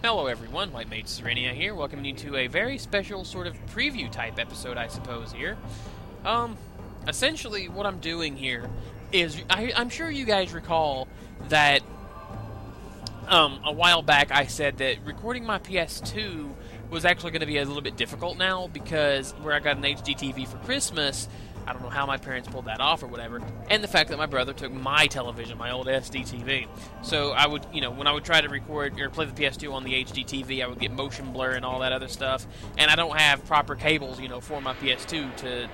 Hello everyone, White Mage Serenia here, welcoming you to a very special sort of preview type episode, I suppose, here. Essentially what I'm doing here is, I'm sure you guys recall that, a while back I said that recording my PS2 was actually going to be a little bit difficult now, because where I got an HD TV for Christmas, I don't know how my parents pulled that off or whatever, and the fact that my brother took my television, my old SD TV. So I would, when I would try to record or play the PS2 on the HD TV, I would get motion blur and all that other stuff, and I don't have proper cables, for my PS2 to,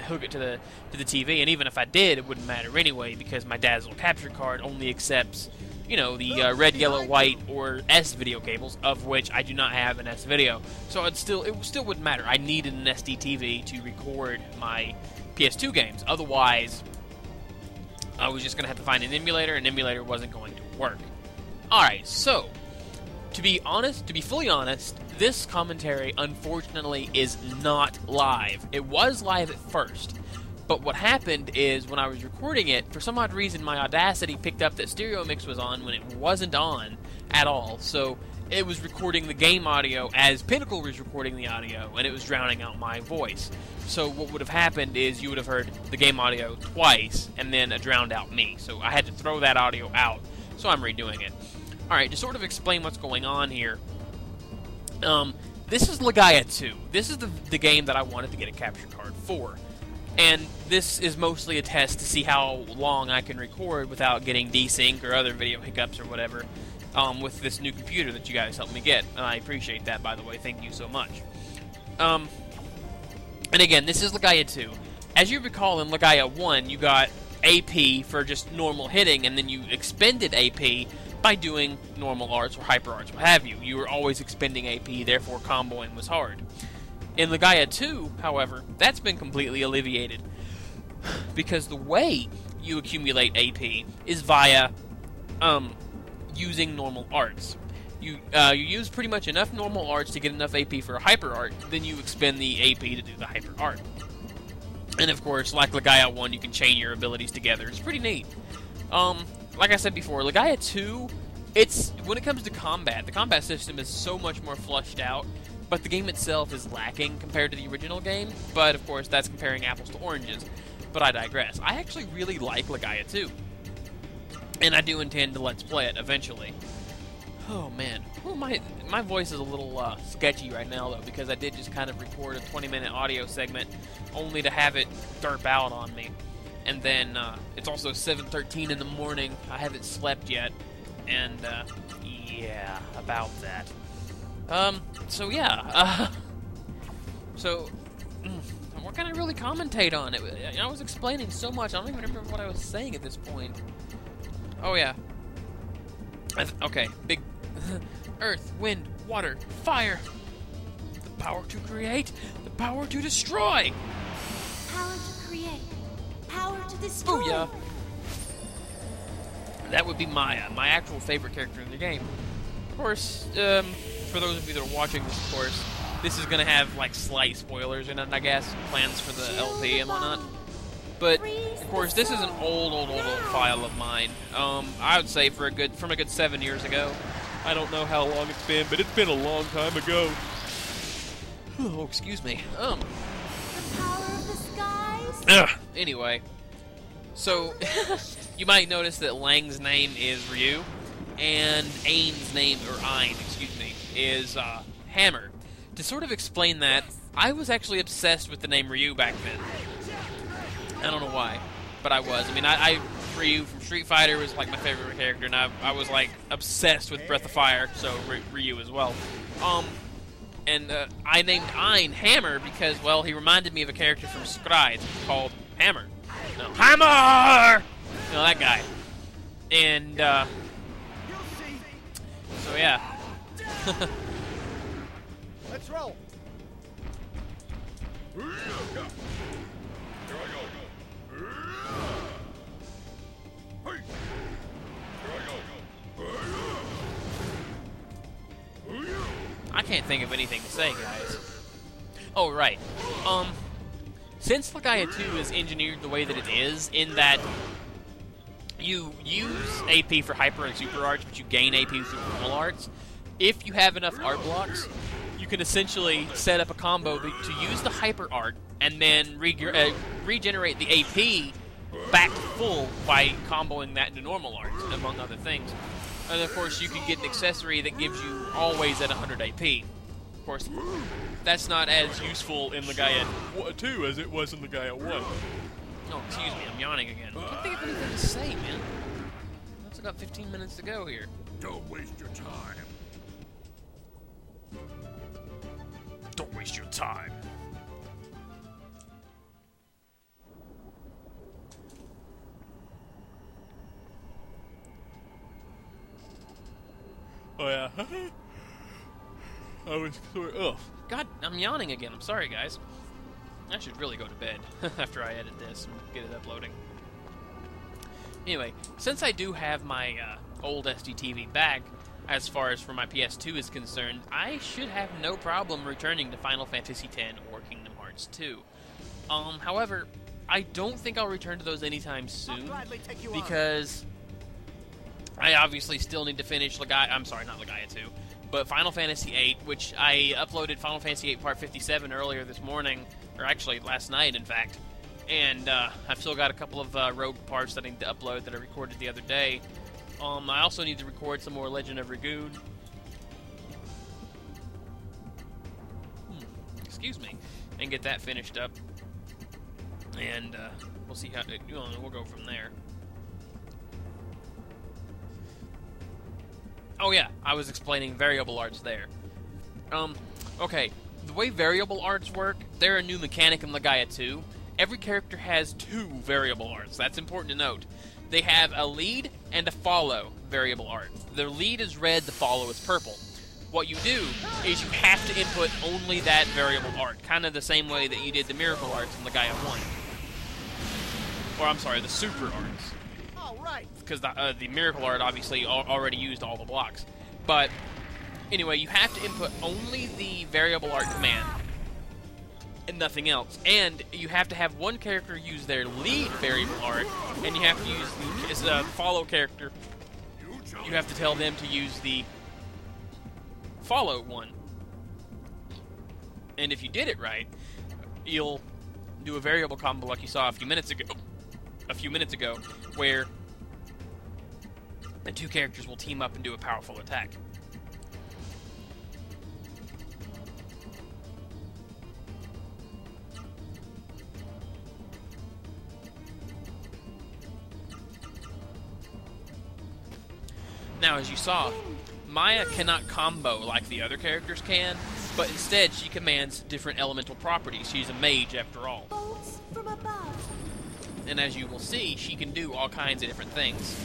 hook it to the TV, and even if I did, it wouldn't matter anyway, because my dad's little capture card only accepts, the red, yellow, white, or S video cables, of which I do not have an S video. So it still wouldn't matter. I needed an SD TV to record my PS2 games. Otherwise, I was just going to have to find an emulator, and an emulator wasn't going to work. Alright, so, to be fully honest, this commentary, unfortunately, is not live. It was live at first. But what happened is, when I was recording it, for some odd reason, my Audacity picked up that stereo mix was on when it wasn't on at all. So it was recording the game audio as Pinnacle was recording the audio, and it was drowning out my voice. So what would have happened is you would have heard the game audio twice, and then drowned out me. So I had to throw that audio out. So I'm redoing it. Alright, to sort of explain what's going on here. This is Legaia 2. This is the game that I wanted to get a capture card for. And this is mostly a test to see how long I can record without getting desync or other video hiccups or whatever with this new computer that you guys helped me get. And I appreciate that, by the way. Thank you so much. And again, this is Legaia 2. As you recall, in Legaia 1, you got AP for just normal hitting, and then you expended AP by doing normal arts or hyper arts, what have you. You were always expending AP, therefore comboing was hard. In Legaia 2, however, that's been completely alleviated, because the way you accumulate AP is via using normal arts. You use pretty much enough normal arts to get enough AP for a hyper art, then you expend the AP to do the hyper art. And of course, like Legaia 1, you can chain your abilities together. It's pretty neat. Like I said before, Legaia 2, when it comes to combat, the combat system is so much more flushed out. But the game itself is lacking compared to the original game. But, of course, that's comparing apples to oranges. But I digress. I actually really like Legaia 2. And I do intend to Let's Play it eventually. Oh, man. Well, my voice is a little sketchy right now, though, because I did just kind of record a 20-minute audio segment only to have it derp out on me. And then, it's also 7:13 in the morning. I haven't slept yet. And, yeah, about that. So yeah, what can I really commentate on? I was explaining so much, I don't even remember what I was saying at this point. Oh yeah. Okay, big earth, wind, water, fire. The power to create, the power to destroy. Power to create, power to destroy. Oh yeah. That would be Maya, my actual favorite character in the game. Of course, for those of you that are watching this, of course, this is going to have, like, slight spoilers in it, I guess, plans for the LP and whatnot. But, of course, this is an old file of mine. I would say from a good 7 years ago. I don't know how long it's been, but it's been a long time ago. Oh, excuse me. The power of the skies? Anyway. So, you might notice that Lang's name is Ryu. And Ain's name, or Ein, excuse me, is Hammer. To sort of explain that, I was actually obsessed with the name Ryu back then. I don't know why, but I was. I mean, Ryu from Street Fighter was like my favorite character, and I was like obsessed with Breath of Fire, so Ryu as well. I named Ein Hammer because, well, he reminded me of a character from Scryed called Hammer. No, Hammer! That guy. And, so yeah. Let's roll. Here I go. I can't think of anything to say, guys. Oh, right. Since Legaia 2 is engineered the way that it is, in that you use AP for hyper and super arts, but you gain AP through normal arts. If you have enough art blocks, you can essentially set up a combo to use the hyper art and then regenerate the AP back to full by comboing that into normal arts, among other things. And of course, you can get an accessory that gives you always at 100 AP. Of course, that's not as useful in Legaia 2 as it was in Legaia 1. Oh, excuse me, I'm yawning again. I can't think of anything to say, man. It's got 15 minutes to go here. Don't waste your time. Don't waste your time. Oh yeah. I was sort of, God, I'm yawning again. I'm sorry, guys. I should really go to bed after I edit this and get it uploading. Anyway, since I do have my old SDTV back, as far as for my PS2 is concerned, I should have no problem returning to Final Fantasy X or Kingdom Hearts 2. However, I don't think I'll return to those anytime soon, because I obviously still need to finish Legaia. I'm sorry, not Legaia 2, but Final Fantasy VIII, which I uploaded Final Fantasy VIII Part 57 earlier this morning, or actually last night, in fact. And I've still got a couple of rogue parts that I need to upload that I recorded the other day. I also need to record some more Legend of Dragoon. Excuse me. And get that finished up. And we'll see how... we'll go from there. Oh yeah, I was explaining variable arts there. Okay. The way variable arts work, they're a new mechanic in Legaia 2. Every character has 2 variable arts. That's important to note. They have a lead and a follow variable art. The lead is red, the follow is purple. What you do is you have to input only that variable art, kind of the same way that you did the miracle arts in Legaia 1. Or, I'm sorry, the super arts. All right. Because the miracle art obviously already used all the blocks. But, anyway, you have to input only the variable art command and nothing else. And you have to have one character use their lead variable art, and you have to use the follow character. You have to tell them to use the follow one. And if you did it right, you'll do a variable combo like you saw a few minutes ago, where the 2 characters will team up and do a powerful attack. Now, as you saw, Maya cannot combo like the other characters can, but instead she commands different elemental properties. She's a mage, after all. Bolts from above. And as you will see, she can do all kinds of different things.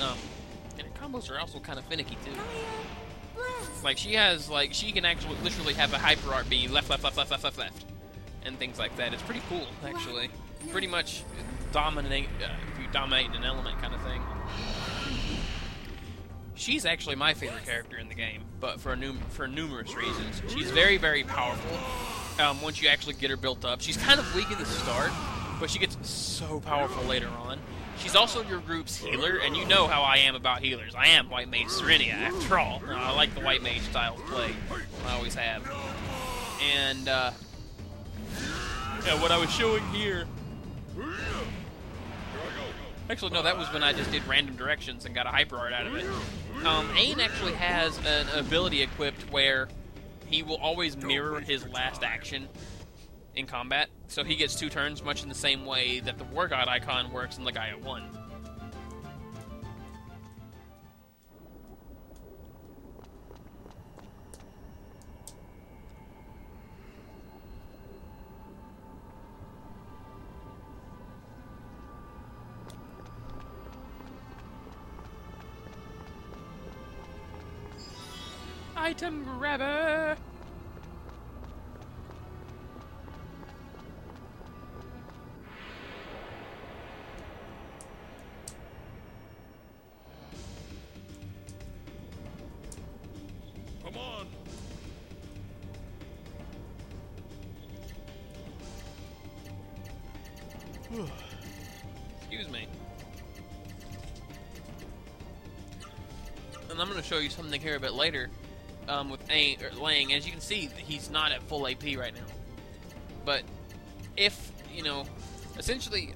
And her combos are also kind of finicky, too. Like, she can actually literally have a hyper art be left, and things like that. It's pretty cool, actually. Pretty much dominate an element kind of thing. She's actually my favorite character in the game, but for numerous reasons. She's very, very powerful once you actually get her built up. She's kind of weak at the start, but she gets so powerful later on. She's also your group's healer, and you know how I am about healers. I am White Mage Serenia, after all. I like the White Mage style of play. I always have. And, what I was showing here... Actually, no, that was when I just did random directions and got a hyper art out of it. Ain actually has an ability equipped where he will always mirror his last action in combat. So he gets 2 turns, much in the same way that the War God icon works in Legaia 1. Item grabber! Come on. Excuse me. going to show you something here a bit later with Lang. As you can see, he's not at full AP right now. But if, essentially,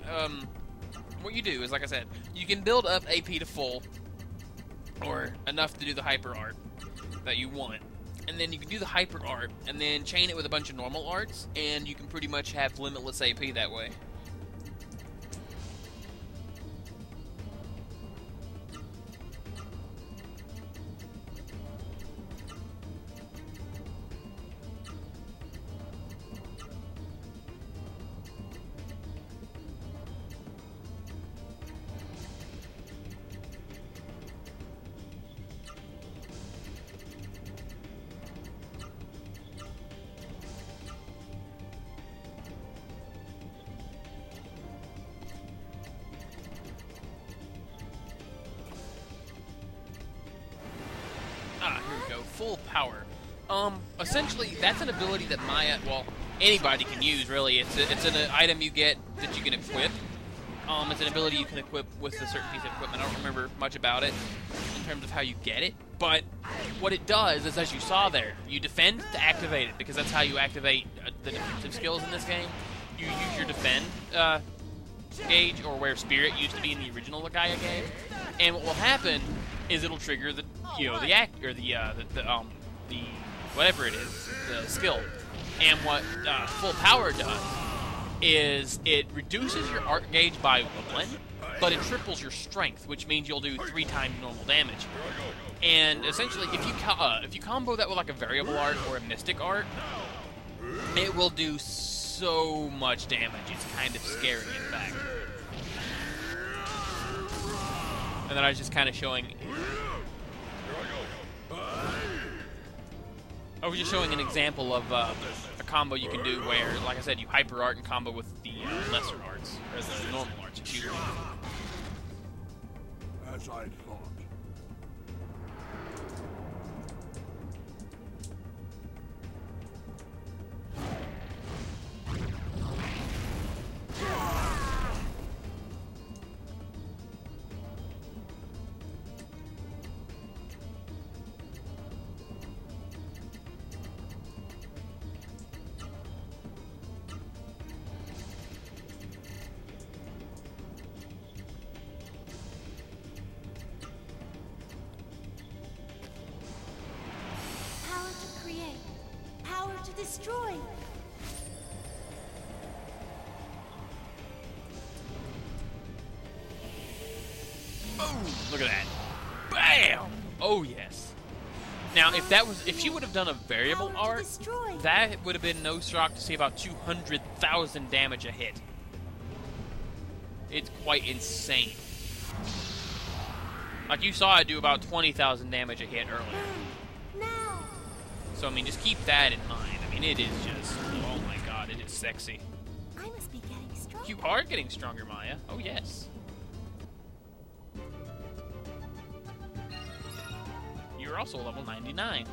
what you do is, like I said, you can build up AP to full, or enough to do the hyper art that you want. And then you can do the hyper art, and then chain it with a bunch of normal arts, and you can pretty much have limitless AP that way. Here we go. Full power. Essentially, that's an ability that Maya, well, anybody can use, really. It's an item you get that you can equip. It's an ability you can equip with a certain piece of equipment. I don't remember much about it in terms of how you get it, but what it does is, as you saw there, you defend to activate it, because that's how you activate the defensive skills in this game. You use your defend gauge, or where Spirit used to be in the original Legaia game, and what will happen is it'll trigger the whatever it is, the skill. And what full power does is it reduces your art gauge by 1, but it triples your strength, which means you'll do 3 times normal damage. And essentially, if you combo that with like a variable art or a mystic art, it will do so much damage. It's kind of scary, in fact. And then I was just kind of showing. I was just showing an example of a combo you can do where, like I said, you hyper art and combo with the lesser arts, or the normal arts, excuse me. As I thought. Destroy. Boom! Look at that. Bam! Oh yes. Now, if she would have done a variable art, that would have been no shock to see about 200,000 damage a hit. It's quite insane. Like you saw, I do about 20,000 damage a hit earlier. So I mean, just keep that in mind. I mean, it is just, oh my god, it is sexy. I must be getting stronger. You are getting stronger, Maya. Oh yes. You're also level 99.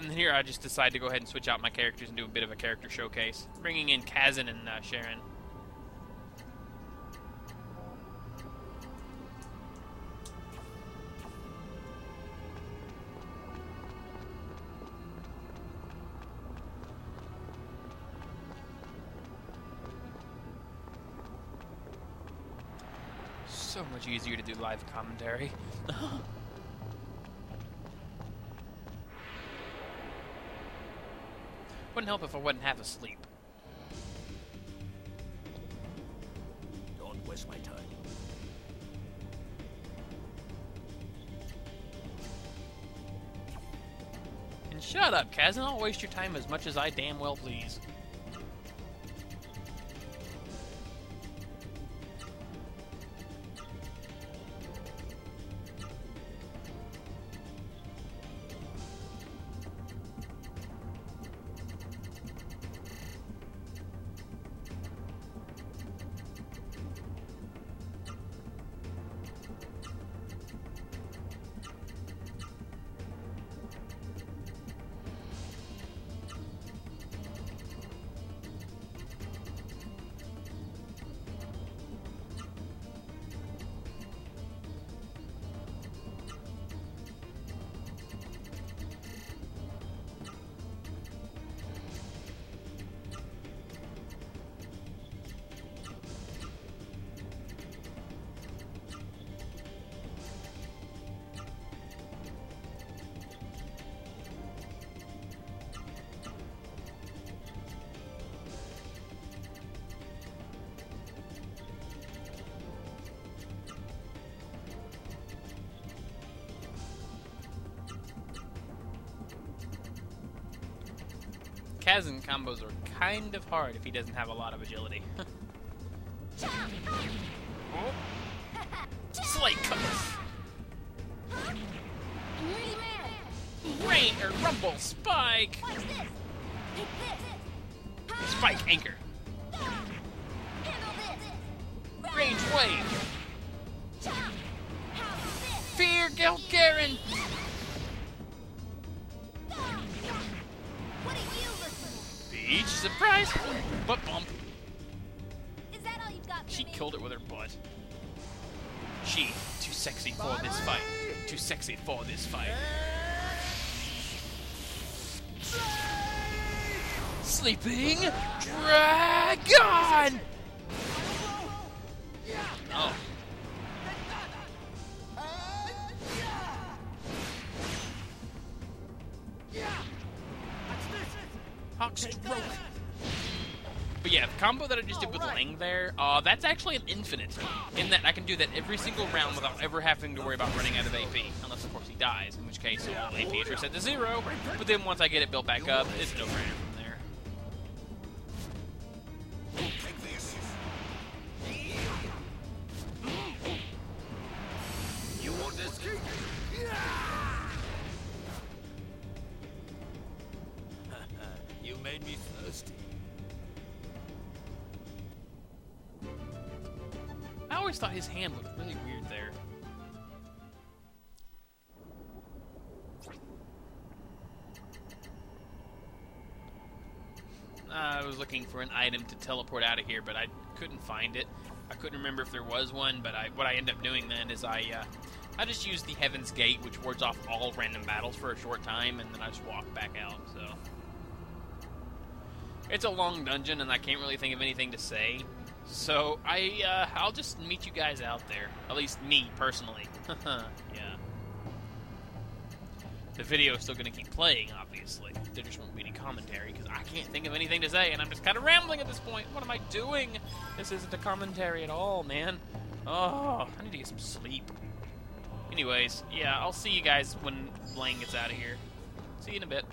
And here I just decided to go ahead and switch out my characters and do a bit of a character showcase. Bringing in Kazan and Sharon. So much easier to do live commentary. Wouldn't help if I wasn't half asleep. Don't waste my time. And shut up, Kazan. I'll waste your time as much as I damn well please. Kazan combos are kind of hard if he doesn't have a lot of agility. Oh. Slate cuts. Rain or rumble spike. Spike anchor. Range wave. Fear Gelgaren. Beach surprise. Butt bump. Is that all you've got for She me? killed it with her butt. She too sexy for this fight. Too sexy for this fight. Sleeping Dragon! Oh. Hawk stroke. But yeah, the combo that I just did with Lang there, that's actually an infinite. In that I can do that every single round without ever having to worry about running out of AP. Unless, of course, he dies, in which case all AP is reset to 0. But then once I get it built back up, it's no brainer from there. Take this. You want this cake? You made me thirsty. I always thought his hand looked really weird there. I was looking for an item to teleport out of here, but I couldn't find it. I couldn't remember if there was one, but what I ended up doing then is I just used the Heaven's Gate, which wards off all random battles for a short time, and then I just walked back out, so... It's a long dungeon, and I can't really think of anything to say. So, I'll just meet you guys out there. At least me, personally. Yeah. The video is still going to keep playing, obviously. There just won't be any commentary, because I can't think of anything to say, and I'm just kind of rambling at this point. What am I doing? This isn't a commentary at all, man. Oh, I need to get some sleep. Anyways, yeah, I'll see you guys when Lang gets out of here. See you in a bit.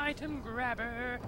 Item grabber.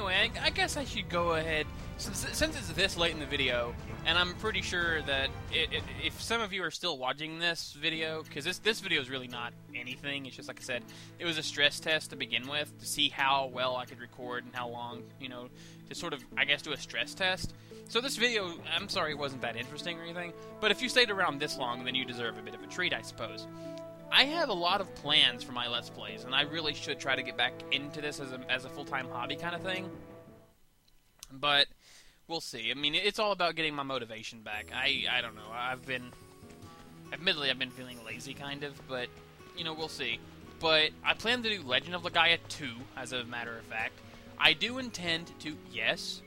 anyway, I guess I should go ahead, since it's this late in the video, and I'm pretty sure that if some of you are still watching this video, because this video is really not anything, it's just, like I said, it was a stress test to begin with, to see how well I could record and how long, you know, to sort of, I guess, do a stress test. So this video, I'm sorry it wasn't that interesting or anything, but if you stayed around this long, then you deserve a bit of a treat, I suppose. I have a lot of plans for my Let's Plays, and I really should try to get back into this as a full-time hobby kind of thing. But we'll see. I mean, it's all about getting my motivation back. I don't know. Admittedly, I've been feeling lazy, kind of, but, you know, we'll see. But I plan to do Legend of Legaia 2, as a matter of fact. I do intend to, yes,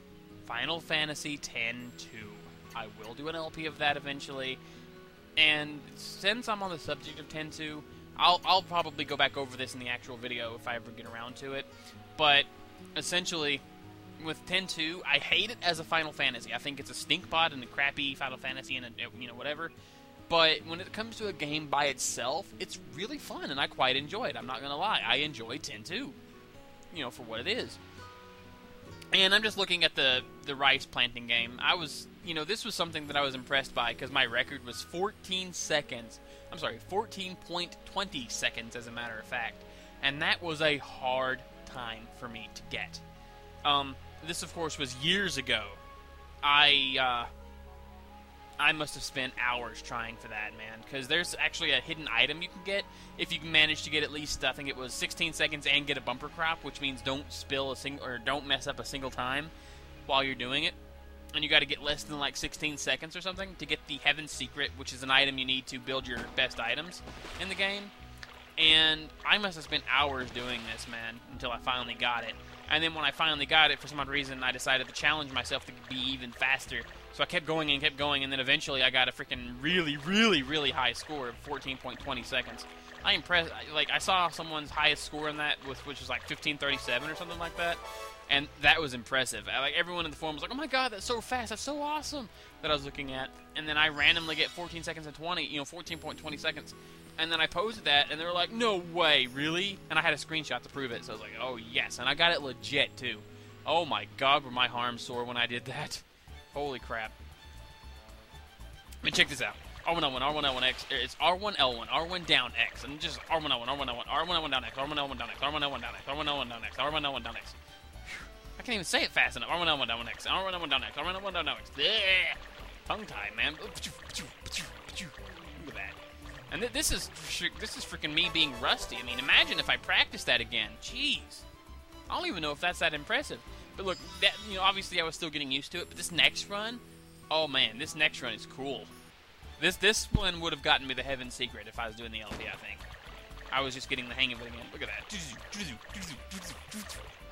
Final Fantasy X-2. I will do an LP of that eventually. And since I'm on the subject of X-2, I'll probably go back over this in the actual video if I ever get around to it. But essentially, with X-2, I hate it as a Final Fantasy. I think it's a stinkbot and a crappy Final Fantasy and you know, whatever. But when it comes to a game by itself, it's really fun and I quite enjoy it. I'm not gonna lie, I enjoy X-2, you know, for what it is. And I'm just looking at the rice planting game. You know, this was something that I was impressed by because my record was 14 seconds. I'm sorry, 14.20 seconds as a matter of fact. And that was a hard time for me to get. This, of course, was years ago. I must have spent hours trying for that, man. Because there's actually a hidden item you can get if you can manage to get at least, I think it was 16 seconds and get a bumper crop, which means don't spill or don't mess up a single time while you're doing it. And you got to get less than like 16 seconds or something to get the Heaven's Secret, which is an item you need to build your best items in the game. And I must have spent hours doing this, man, until I finally got it. And then when I finally got it, for some odd reason, I decided to challenge myself to be even faster. So I kept going and kept going, and then eventually I got a freaking really, really, really high score of 14.20 seconds. I impressed. Like, I saw someone's highest score in that, which was like 15:37 or something like that. And that was impressive. Like, everyone in the forum was like, oh my god, that's so fast, that's so awesome, that I was looking at. And then I randomly get 14 seconds and 14.20 seconds. And then I posted that, and they were like, no way, really? And I had a screenshot to prove it, so I was like, oh yes. And I got it legit, too. Oh my god, were my arms sore when I did that. Holy crap. I mean, check this out. R1L1, R1L1X, it's R1L1, R1 down X, and just R1L1, R1L1, R1L1 down X, R1L1 down X, R1L1 down X, R1L1 down X, R1L1 down X. I can't even say it fast enough. R1L1 down X, R1L1 down X, R1L1 down X. Tongue tie, man. Look at that. And this is freaking me being rusty. I mean, imagine if I practiced that again. Jeez. I don't even know if that's that impressive. But look, that, you know, obviously I was still getting used to it. But this next run, oh man, this next run is cool. This one would have gotten me the Heaven's Secret if I was doing the LP, I think. I was just getting the hang of it again. Look at that.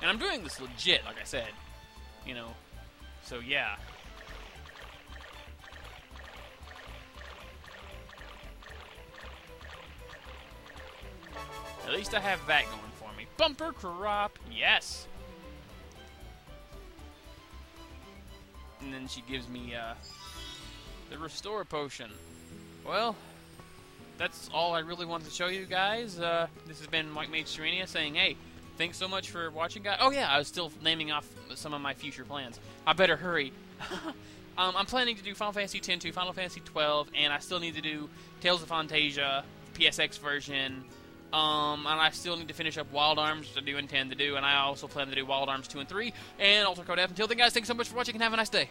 And I'm doing this legit, like I said. You know. So, yeah. At least I have that going for me. Bumper crop! Yes! And then she gives me, the Restore Potion. Well, that's all I really wanted to show you guys. This has been Mike Mage Serenia saying, hey, thanks so much for watching, guys. Oh, yeah, I was still naming off some of my future plans. I better hurry. I'm planning to do Final Fantasy X-2, Final Fantasy XII, and I still need to do Tales of Phantasia, PSX version. And I still need to finish up Wild Arms, which I do intend to do, and I also plan to do Wild Arms 2 and 3, and Alter Code F. Until then, guys, thanks so much for watching, and have a nice day.